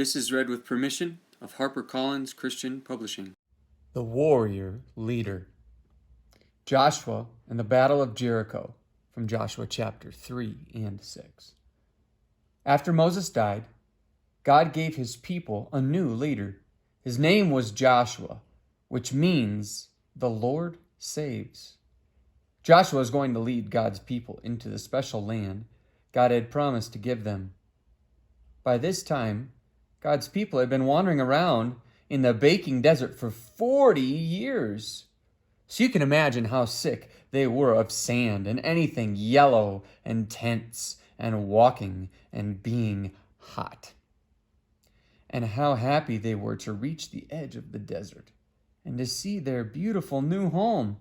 This is read with permission of HarperCollins Christian Publishing. The warrior leader. Joshua and the Battle of Jericho, from Joshua chapter 3 and 6. After Moses died, God gave his people a new leader. His name was Joshua, which means the Lord saves. Joshua is going to lead God's people into the special land God had promised to give them. By this time, God's people had been wandering around in the baking desert for 40 years. So you can imagine how sick they were of sand and anything yellow and tense and walking and being hot. And how happy they were to reach the edge of the desert and to see their beautiful new home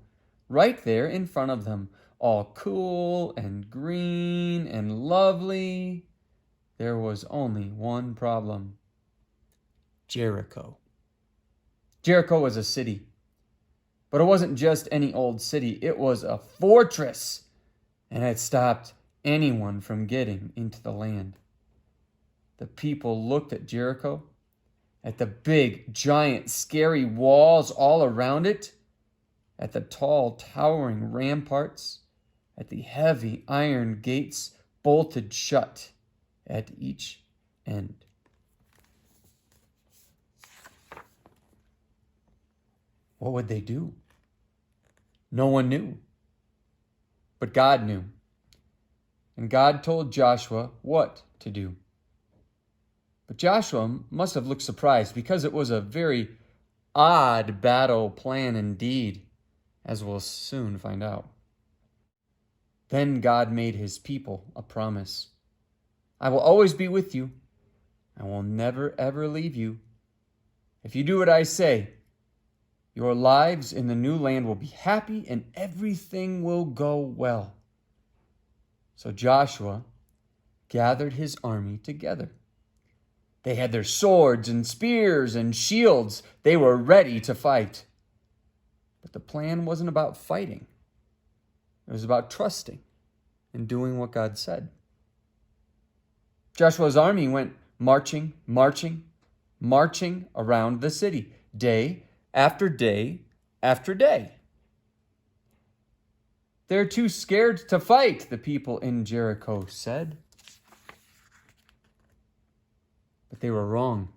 right there in front of them, all cool and green and lovely. There was only one problem. Jericho. Jericho was a city. But it wasn't just any old city. It was a fortress, and it stopped anyone from getting into the land. The people looked at Jericho, at the big, giant, scary walls all around it, at the tall, towering ramparts, at the heavy iron gates bolted shut at each end. What would they do? No one knew. But God knew. And God told Joshua what to do. But Joshua must have looked surprised because it was a very odd battle plan indeed, as we'll soon find out. Then God made his people a promise. I will always be with you. I will never, ever leave you. If you do what I say, your lives in the new land will be happy and everything will go well. So Joshua gathered his army together. They had their swords and spears and shields. They were ready to fight. But the plan wasn't about fighting. It was about trusting and doing what God said. Joshua's army went marching around the city, day after day after day. They're too scared to fight, the people in Jericho said. But they were wrong.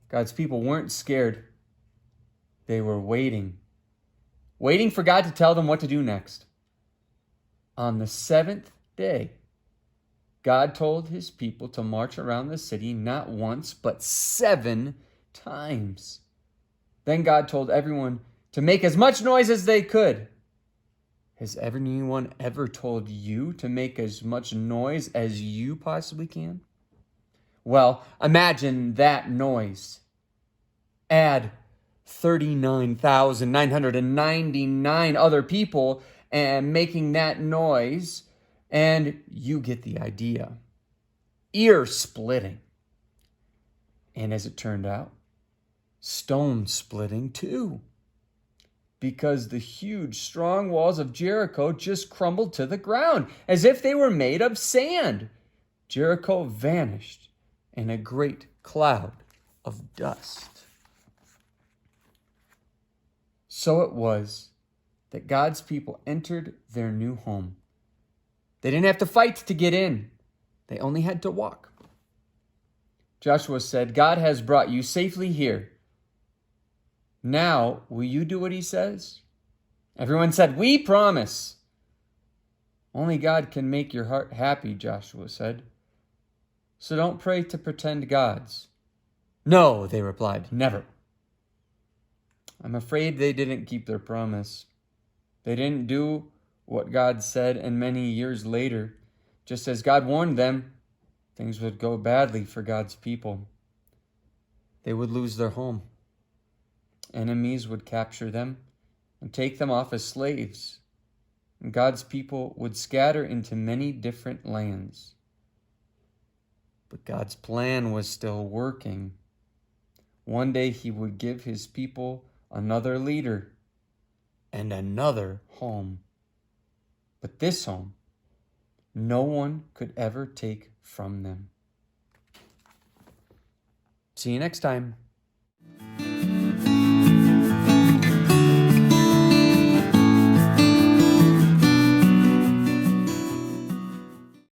God's people weren't scared. They were waiting for God to tell them what to do next. On the seventh day, God told his people to march around the city not once, but 7 times. Then God told everyone to make as much noise as they could. Has anyone ever told you to make as much noise as you possibly can? Well, imagine that noise. Add 39,999 other people and making that noise, and you get the idea. Ear-splitting. And as it turned out, stone-splitting too. Because the huge, strong walls of Jericho just crumbled to the ground, as if they were made of sand. Jericho vanished in a great cloud of dust. So it was that God's people entered their new home. They didn't have to fight to get in. They only had to walk. Joshua said, God has brought you safely here. Now, will you do what he says? Everyone said, we promise. Only God can make your heart happy, Joshua said. So don't pray to pretend gods. No, they replied, never. I'm afraid they didn't keep their promise. They didn't do what God said, and many years later, just as God warned them, things would go badly for God's people. They would lose their home. Enemies would capture them and take them off as slaves. And God's people would scatter into many different lands. But God's plan was still working. One day he would give his people another leader and another home. But this home, no one could ever take from them. See you next time.